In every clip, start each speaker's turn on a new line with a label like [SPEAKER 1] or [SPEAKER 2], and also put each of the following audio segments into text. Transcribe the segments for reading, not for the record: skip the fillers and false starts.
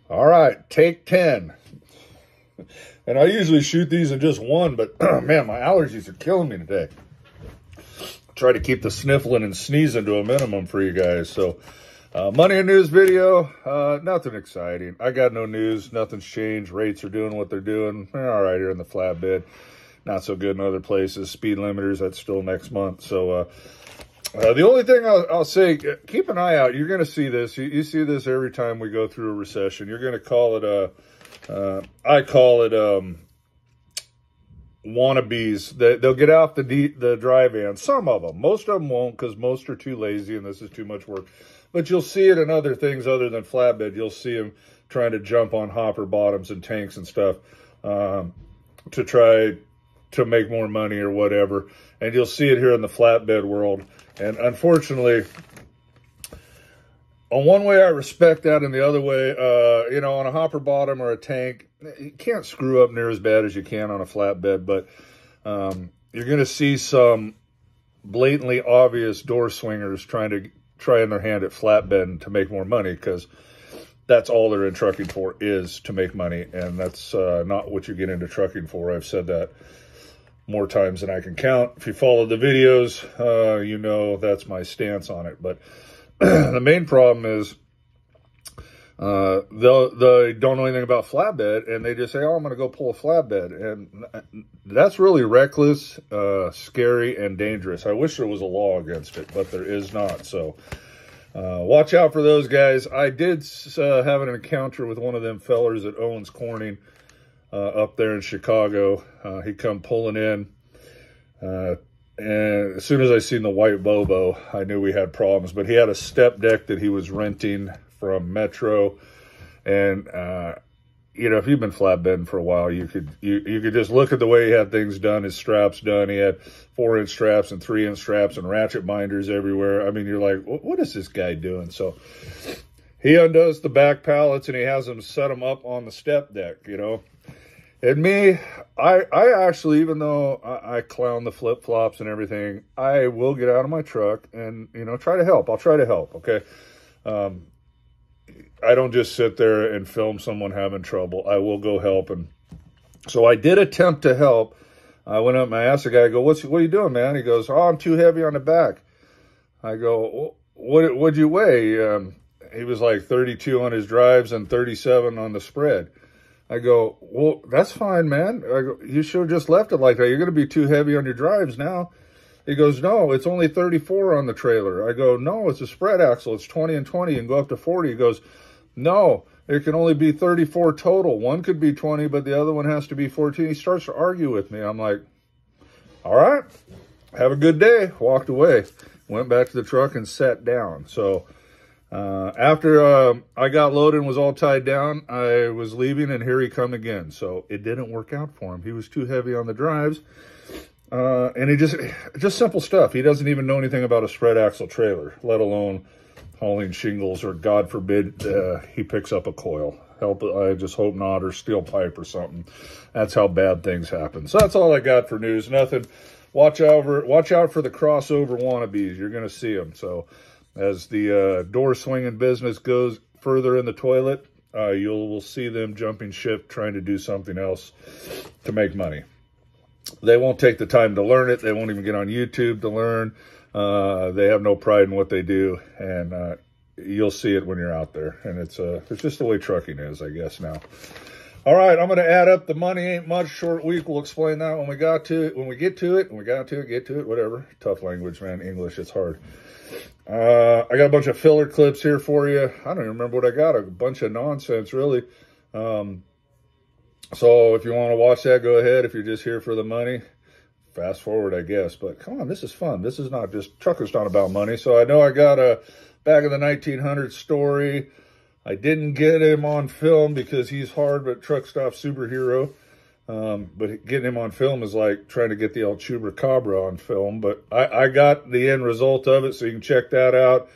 [SPEAKER 1] All right, take 10. And I usually shoot these in just one, but man, my allergies are killing me today. Try to keep the sniffling and sneezing to a minimum for you guys. So, money and news video, nothing exciting. I got no news, nothing's changed. Rates are doing what they're doing. They're all right here in the Flatbed. Not so good in other places. Speed limiters, that's still next month. So, the only thing I'll say, keep an eye out. You're going to see this. You see this every time we go through a recession. You're going to call it I call it wannabes. They'll get out the dry van. Some of them. Most of them won't, because most are too lazy and this is too much work. But you'll see it in other things other than flatbed. You'll see them trying to jump on hopper bottoms and tanks and stuff to try to make more money or whatever. And you'll see it here in the flatbed world. And unfortunately, on one way I respect that, and the other way, you know, on a hopper bottom or a tank, you can't screw up near as bad as you can on a flatbed. But you're going to see some blatantly obvious door swingers trying their hand at flatbed to make more money, because that's all they're in trucking for, is to make money. And that's not what you get into trucking for. I've said that more times than I can count. If you follow the videos, you know that's my stance on it. But the main problem is they don't know anything about flatbed, and they just say, oh, I'm going to go pull a flatbed. And that's really reckless, scary, and dangerous. I wish there was a law against it, but there is not. So watch out for those guys. I did have an encounter with one of them fellers at Owens Corning up there in Chicago. He come pulling in, and as soon as I seen the white Bobo, I knew we had problems. But he had a step deck that he was renting from Metro, and you know, if you've been flatbedding for a while, you could just look at the way he had things done, his straps done. He had 4-inch straps and 3-inch straps and ratchet binders everywhere. I mean, you're like, what is this guy doing? So he undoes the back pallets and he has them set them up on the step deck, you know. And me, I actually, even though I clown the flip-flops and everything, I will get out of my truck and, you know, try to help. I'll try to help, okay? I don't just sit there and film someone having trouble. I will go help. And so I did attempt to help. I went up and I asked the guy, I go, what are you doing, man? He goes, oh, I'm too heavy on the back. I go, what'd you weigh? He was like 32 on his drives and 37 on the spread. I go, well, that's fine, man. I go, you should have just left it like that. You're going to be too heavy on your drives now. He goes, no, it's only 34 on the trailer. I go, no, it's a spread axle. It's 20 and 20. You can go up to 40. He goes, no, it can only be 34 total. One could be 20, but the other one has to be 14. He starts to argue with me. I'm like, all right, have a good day. Walked away. Went back to the truck and sat down. So after I got loaded and was all tied down, I was leaving, and here he come again. So it didn't work out for him. He was too heavy on the drives. And he just simple stuff. He doesn't even know anything about a spread axle trailer, let alone hauling shingles, or God forbid, he picks up a coil. I just hope not, or steel pipe or something. That's how bad things happen. So that's all I got for news. Nothing. Watch out for the crossover wannabes. You're going to see them. So as the door swinging business goes further in the toilet, you'll see them jumping ship, trying to do something else to make money. They won't take the time to learn it. They won't even get on YouTube to learn. They have no pride in what they do, and you'll see it when you're out there. And it's just the way trucking is, I guess, now. All right, I'm going to add up the money. Ain't much. Short week. We'll explain that when we get to it. Whatever. Tough language, man. English, it's hard. I got a bunch of filler clips here for you. I don't even remember what I got. A bunch of nonsense, really. So if you want to watch that, go ahead. If you're just here for the money, fast forward, I guess. But come on, this is fun. This is not just, trucking's not about money. So I know I got a back of the 1900s story. I didn't get him on film because he's hard, but truck stop superhero. But getting him on film is like trying to get the El Chupacabra on film. But I got the end result of it, so you can check that out.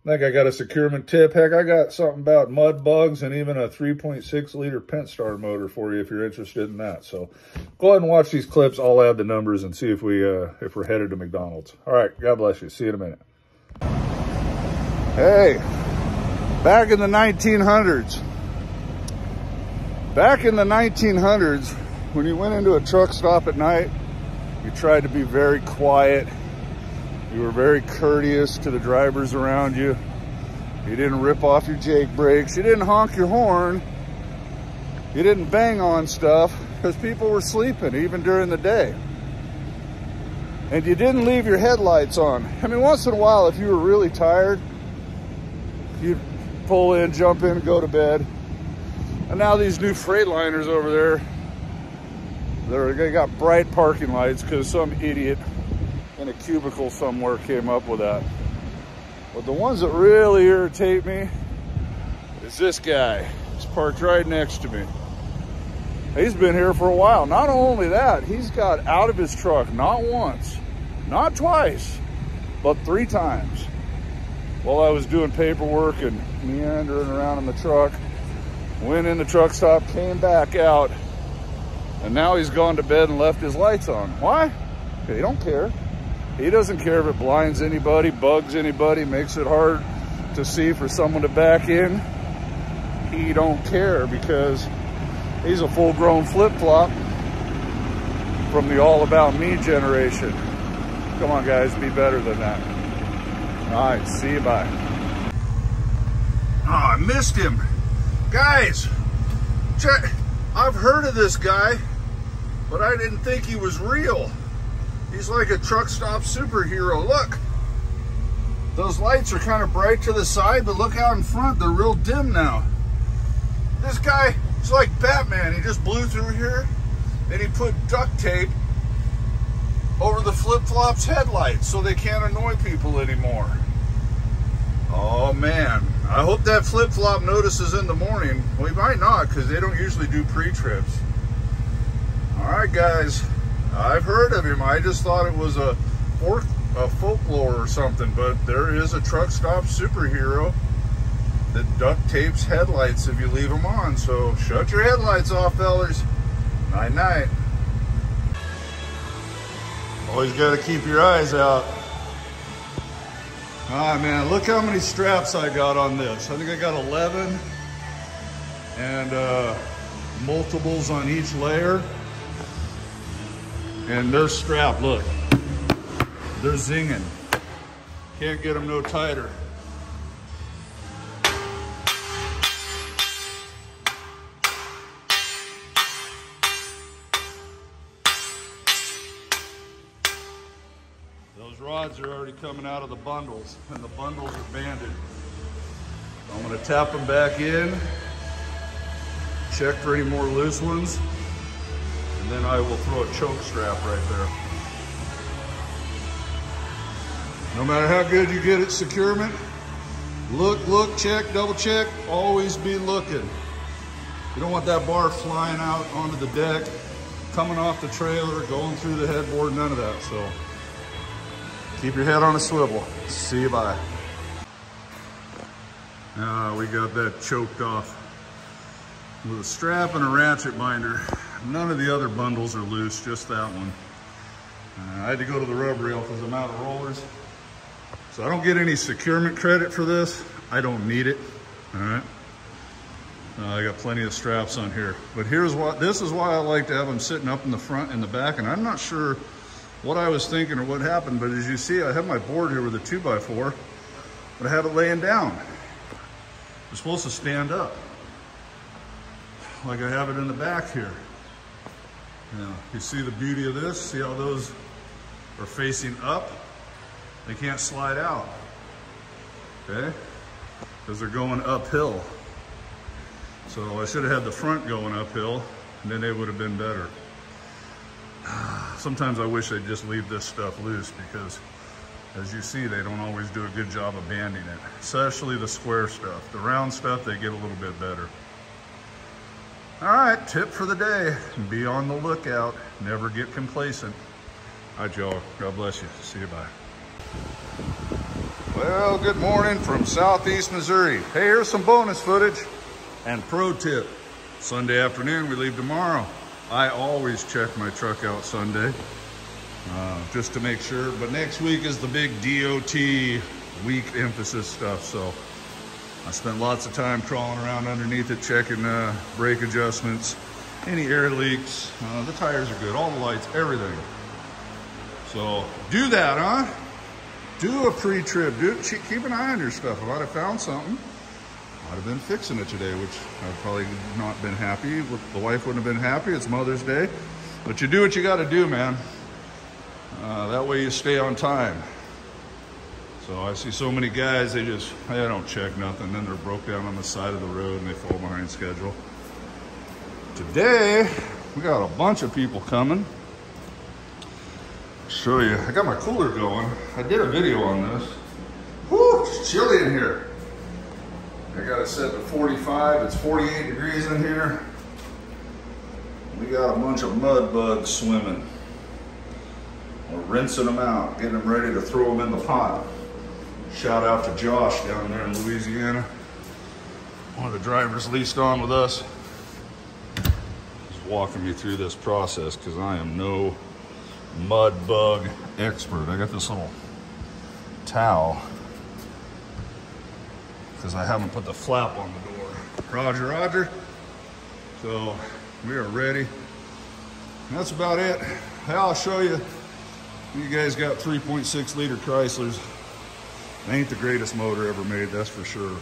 [SPEAKER 1] I think I got a securement tip. Heck, I got something about mud bugs and even a 3.6 liter Pentastar motor for you if you're interested in that. So go ahead and watch these clips. I'll add the numbers and see if we're headed to McDonald's. All right, God bless you. See you in a minute. Hey, back in the 1900s, Back in the 1900s, when you went into a truck stop at night, you tried to be very quiet. You were very courteous to the drivers around you. You didn't rip off your Jake brakes. You didn't honk your horn. You didn't bang on stuff because people were sleeping even during the day. And you didn't leave your headlights on. I mean, once in a while, if you were really tired, you'd pull in, jump in, go to bed. And now these new Freightliners over there, they got bright parking lights because some idiot in a cubicle somewhere came up with that. But the ones that really irritate me is this guy. He's parked right next to me. He's been here for a while. Not only that, he's got out of his truck not once, not twice, but 3 times while I was doing paperwork and meandering around in the truck. Went in the truck stop, came back out, and now he's gone to bed and left his lights on. Why? He don't care. He doesn't care if it blinds anybody, bugs anybody, makes it hard to see for someone to back in. He don't care because he's a full-grown flip-flop from the all about me generation. Come on, guys, be better than that. All right, see you, bye. Oh, I missed him. Guys, check. I've heard of this guy, but I didn't think he was real. He's like a truck stop superhero. Look, those lights are kind of bright to the side, but look out in front, they're real dim now. This guy is like Batman. He just blew through here and he put duct tape over the flip-flops headlights so they can't annoy people anymore. Oh man, I hope that flip-flop notices in the morning. Well, he might not because they don't usually do pre-trips. All right, guys, I've heard of him. I just thought it was a folklore or something, but there is a truck stop superhero that duct tapes headlights if you leave them on. So shut your headlights off, fellers. Night night. Always got to keep your eyes out. Ah, man, look how many straps I got on this. I think I got 11 and multiples on each layer. And they're strapped, look. They're zinging. Can't get them no tighter. Those rods are already coming out of the bundles, and the bundles are banded. I'm gonna tap them back in, check for any more loose ones, and then I will throw a choke strap right there. No matter how good you get at securement, look, check, double check, always be looking. You don't want that bar flying out onto the deck, coming off the trailer, going through the headboard, none of that. So keep your head on a swivel. See you, bye. We got that choked off with a strap and a ratchet binder. None of the other bundles are loose, just that one. I had to go to the rub rail because I'm out of rollers. So I don't get any securement credit for this. I don't need it, all right? I got plenty of straps on here. But this is why I like to have them sitting up in the front and the back, and I'm not sure what I was thinking or what happened, but as you see, I have my board here with a 2x4, but I have it laying down. It's supposed to stand up, like I have it in the back here. Now, you see the beauty of this? See how those are facing up? They can't slide out, okay? Because they're going uphill. So I should have had the front going uphill, and then it would have been better. Sometimes I wish they'd just leave this stuff loose because, as you see, they don't always do a good job of banding it, especially the square stuff. The round stuff, they get a little bit better. All right, tip for the day, be on the lookout, never get complacent. All right, y'all, God bless you. See you, bye. Well, good morning from Southeast Missouri. Hey, here's some bonus footage and pro tip. Sunday afternoon, we leave tomorrow. I always check my truck out Sunday, just to make sure. But next week is the big DOT week emphasis stuff. So I spent lots of time crawling around underneath it, checking brake adjustments, any air leaks. The tires are good, all the lights, everything. So do that, huh? Do a pre-trip. Keep an eye on your stuff. If I'd have found something, I'd have been fixing it today, which I've probably not been happy. The wife wouldn't have been happy. It's Mother's Day. But you do what you got to do, man. That way you stay on time. So I see so many guys, they don't check nothing. Then they're broke down on the side of the road and they fall behind schedule. Today, we got a bunch of people coming. I'll show you. I got my cooler going. I did a video on this. Whoo, it's chilly in here. I got it set to 45. It's 48 degrees in here. We got a bunch of mud bugs swimming. We're rinsing them out, getting them ready to throw them in the pot. Shout out to Josh down there in Louisiana. One of the drivers leased on with us. He's walking me through this process because I am no mud bug expert. I got this little towel because I haven't put the flap on the door. Roger, Roger. So we are ready. And that's about it. Hey, I'll show you. You guys got 3.6 liter Chryslers. They ain't the greatest motor ever made, that's for sure.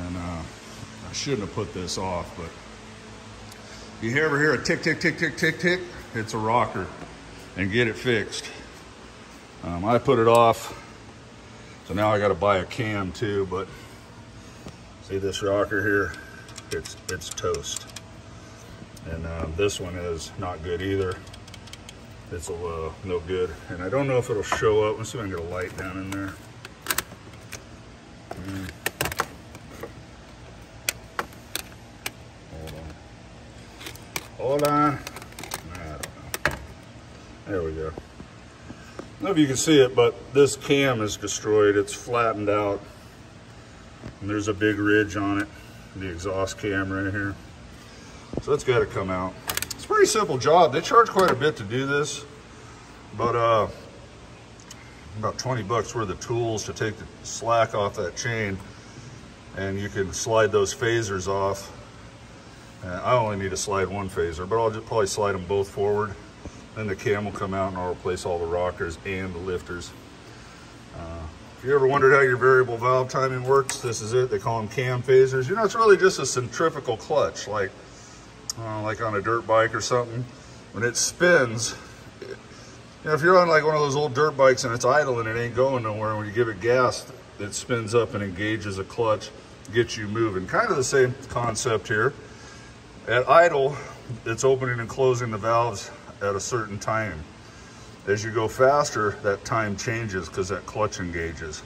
[SPEAKER 1] And I shouldn't have put this off, but if you ever hear a tick, tick, tick, tick, tick, tick, it's a rocker, and get it fixed. I put it off, so now I got to buy a cam too. But see this rocker here? It's toast, and this one is not good either. It's no good, and I don't know if it'll show up. Let's see if I can get a light down in there. Hold on. I don't know. There we go. I don't know if you can see it, but this cam is destroyed. It's flattened out. And there's a big ridge on it. The exhaust cam right here. So that's got to come out. It's a pretty simple job. They charge quite a bit to do this, but about 20 bucks worth of tools to take the slack off that chain, and you can slide those phasers off. I only need to slide one phaser, but I'll just probably slide them both forward. Then the cam will come out and I'll replace all the rockers and the lifters. If you ever wondered how your variable valve timing works, this is it. They call them cam phasers. You know, it's really just a centrifugal clutch, like on a dirt bike or something. When it spins, you know, if you're on like one of those old dirt bikes and it's idle and it ain't going nowhere, when you give it gas, it spins up and engages a clutch, gets you moving. Kind of the same concept here. At idle, it's opening and closing the valves at a certain time. As you go faster, that time changes because that clutch engages.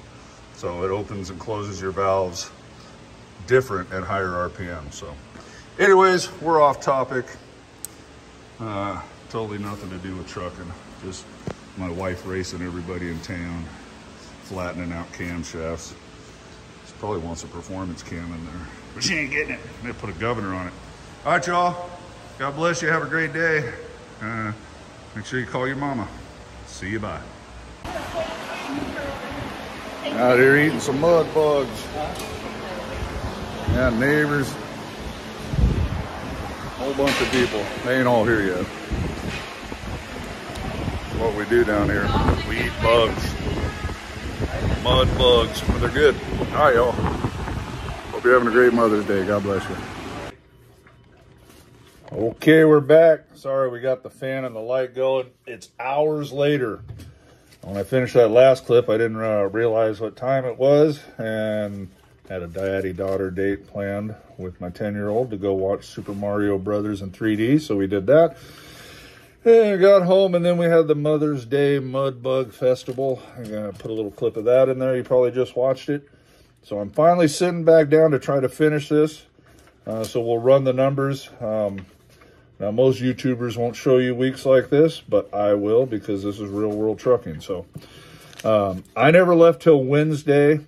[SPEAKER 1] So it opens and closes your valves different at higher RPM. So anyways, we're off topic. Totally nothing to do with trucking. Just my wife racing everybody in town, flattening out camshafts. She probably wants a performance cam in there, but she ain't getting it. I'm gonna put a governor on it. All right, y'all. God bless you. Have a great day. Make sure you call your mama. See you. Bye. Out here eating some mud bugs. Yeah, neighbors. Whole bunch of people. They ain't all here yet. That's what we do down here. We eat bugs. Mud bugs. But they're good. All right, y'all. Hope you're having a great Mother's Day. God bless you. Okay, we're back. Sorry, we got the fan and the light going. It's hours later. When I finished that last clip, I didn't realize what time it was, and had a daddy-daughter date planned with my 10-year-old to go watch Super Mario Brothers in 3D, so we did that. And I got home, and then we had the Mother's Day Mud Bug Festival. I'm going to put a little clip of that in there. You probably just watched it. So I'm finally sitting back down to try to finish this. So we'll run the numbers. Now, most YouTubers won't show you weeks like this, but I will because this is real world trucking. So I never left till Wednesday,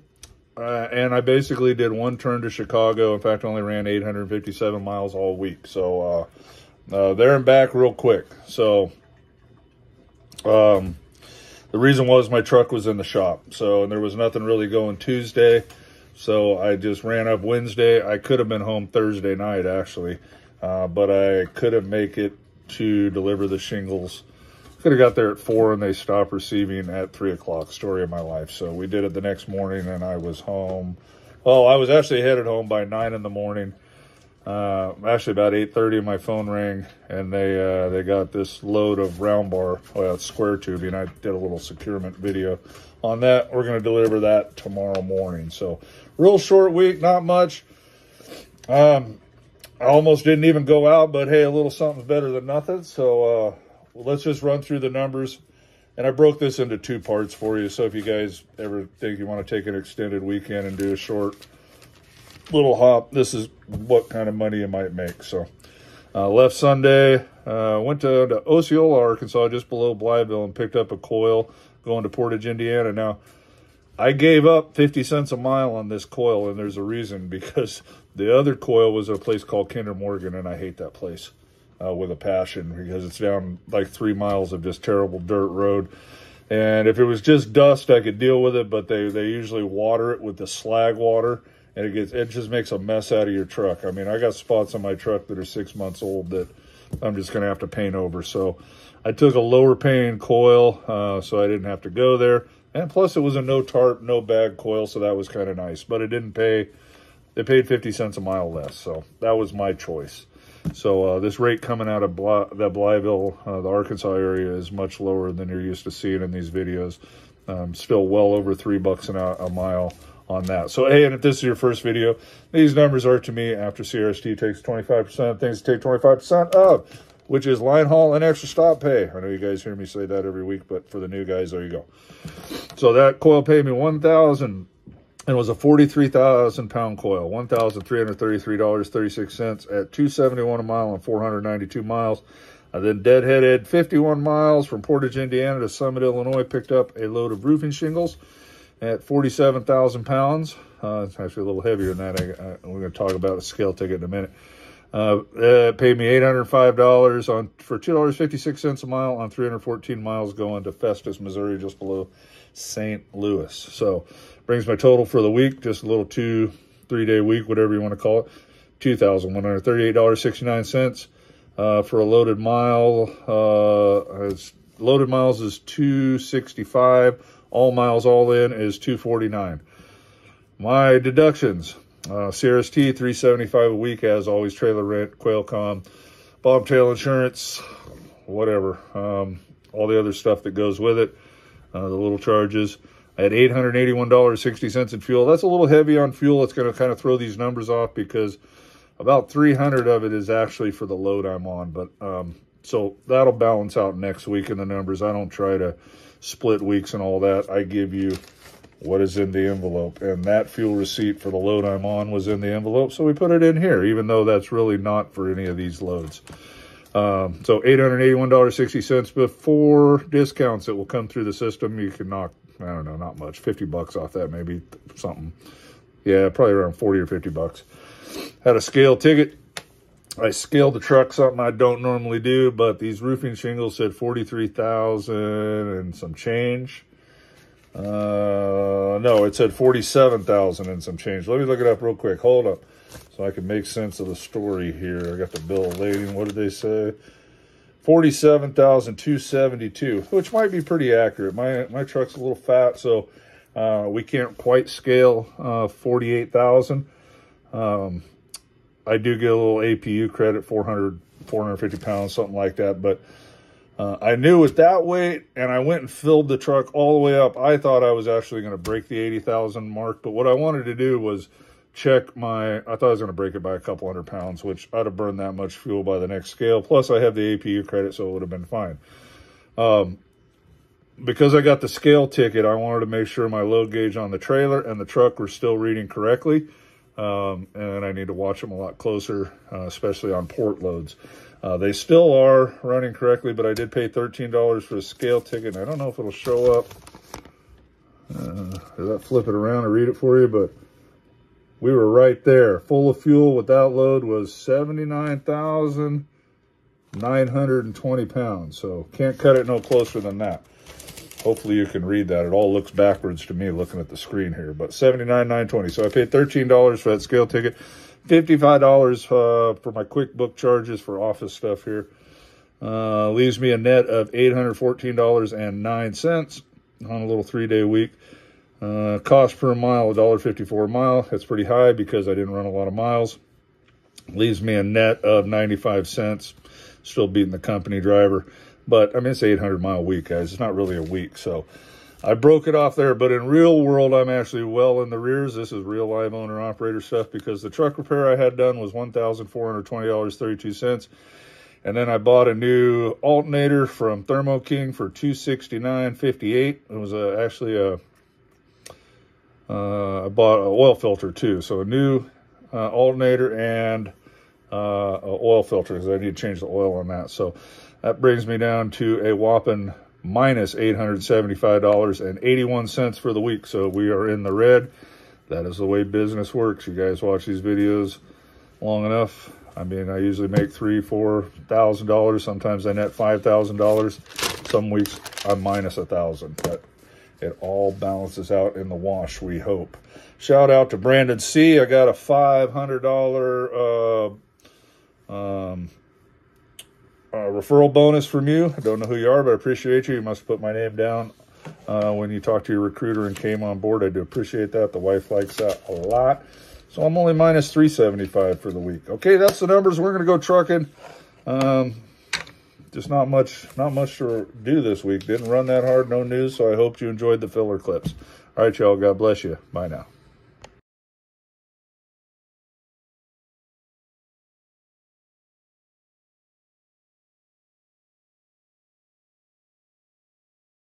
[SPEAKER 1] and I basically did one turn to Chicago. In fact, I only ran 857 miles all week. So there and back real quick. So the reason was my truck was in the shop. So and there was nothing really going Tuesday. So I just ran up Wednesday. I could have been home Thursday night, actually, but I couldn't make it to deliver the shingles. Could have got there at 4 and they stopped receiving at 3 o'clock. Story of my life. So we did it the next morning and I was home. Oh, I was actually headed home by 9 in the morning. Actually about 8:30 my phone rang and they got this load of round bar, well, it's square tubing. I did a little securement video on that. We're going to deliver that tomorrow morning. So real short week, not much. I almost didn't even go out, but hey, a little something's better than nothing. So let's just run through the numbers. And I broke this into 2 parts for you. So if you guys ever think you want to take an extended weekend and do a short little hop, this is what kind of money you might make. So left Sunday, went to Osceola, Arkansas, just below Blytheville, and picked up a coil going to Portage, Indiana. Now, I gave up 50 cents a mile on this coil, and there's a reason, because the other coil was at a place called Kinder Morgan, and I hate that place with a passion, because it's down like 3 miles of just terrible dirt road. And if it was just dust, I could deal with it, but they usually water it with the slag water, and it just makes a mess out of your truck. I mean, I got spots on my truck that are 6 months old that I'm just going to have to paint over. So I took a lower paying coil, so I didn't have to go there. And plus it was a no tarp, no bag coil, so that was kind of nice. But it didn't pay, they paid 50 cents a mile less. So that was my choice. So this rate coming out of that Blytheville, the Arkansas area, is much lower than you're used to seeing in these videos. Still well over $3 a mile on that. So, hey, and if this is your first video, these numbers are, to me, after CRST takes 25% of things to take 25% of, which is line haul and extra stop pay. I know you guys hear me say that every week, but for the new guys, there you go. So that coil paid me $1,000, and it was a 43,000-pound coil, $1,333.36 at $271 a mile on 492 miles. I then deadheaded 51 miles from Portage, Indiana to Summit, Illinois, picked up a load of roofing shingles at 47,000 pounds. It's actually a little heavier than that. We're going to talk about a scale ticket in a minute. It paid me $805 for $2.56 a mile on 314 miles going to Festus, Missouri, just below St. Louis. So brings my total for the week, just a little 2-3 day week, whatever you want to call it, $2,138.69 for a loaded mile. Loaded miles is $265. All miles all in is $249. My deductions. CRST, $375 a week, as always, trailer rent, quail com, bobtail insurance, whatever, all the other stuff that goes with it, the little charges. I had $881.60 in fuel. That's a little heavy on fuel. It's going to kind of throw these numbers off because about 300 of it is actually for the load I'm on. But so that'll balance out next week in the numbers. I don't try to split weeks and all that. I give you what is in the envelope, and that fuel receipt for the load I'm on was in the envelope, so we put it in here, even though that's really not for any of these loads. So $881.60 before discounts that will come through the system. You can knock, I don't know, not much, 50 bucks off that, maybe something. Yeah, probably around 40 or 50 bucks. Had a scale ticket. I scaled the truck, something I don't normally do, but these roofing shingles said 43,000 and some change. No, it said 47,000 and some change. Let me look it up real quick. Hold up, so I can make sense of the story here. I got the bill of lading. What did they say? 47,272, which might be pretty accurate. My truck's a little fat, so we can't quite scale 48,000. I do get a little APU credit, 450 pounds, something like that, but I knew with that weight, and I went and filled the truck all the way up. I thought I was actually going to break the 80,000 mark, but what I wanted to do was check I thought I was going to break it by a couple hundred pounds, which I'd have burned that much fuel by the next scale. Plus, I have the APU credit, so it would have been fine. Because I got the scale ticket, I wanted to make sure my load gauge on the trailer and the truck were still reading correctly. And I need to watch them a lot closer, especially on port loads. They still are running correctly, but I did pay $13 for a scale ticket. And I don't know if it'll show up. Does that flip it around and read it for you? But we were right there. Full of fuel without load was 79,920 pounds. So can't cut it no closer than that. Hopefully you can read that. It all looks backwards to me looking at the screen here, but $79,920. So I paid $13 for that scale ticket, $55 for my QuickBook charges for office stuff here. Leaves me a net of $814.09 on a little 3-day week. Cost per mile, $1.54 a mile. That's pretty high because I didn't run a lot of miles. Leaves me a net of 95 cents. Still beating the company driver. But, I mean, it's an 800-mile week, guys. It's not really a week. So, I broke it off there. But in real world, I'm actually well in the rears. This is real live owner-operator stuff because the truck repair I had done was $1,420.32. And then I bought a new alternator from Thermo King for $269.58. It was I bought an oil filter, too. So, a new alternator and an oil filter because I need to change the oil on that. So, that brings me down to a whopping minus $875.81 for the week. So we are in the red. That is the way business works. You guys watch these videos long enough. I mean, I usually make $3,000-$4,000. Sometimes I net $5,000. Some weeks I'm minus $1,000. But it all balances out in the wash, we hope. Shout out to Brandon C. I got a $500 referral bonus from you. I don't know who you are, but I appreciate you. You must have put my name down when you talked to your recruiter and came on board. I do appreciate that. The wife likes that a lot. So I'm only minus $375 for the week. Okay, that's the numbers. We're going to go trucking. Just not much to do this week. Didn't run that hard, no news, so I hope you enjoyed the filler clips. All right, y'all. God bless you. Bye now.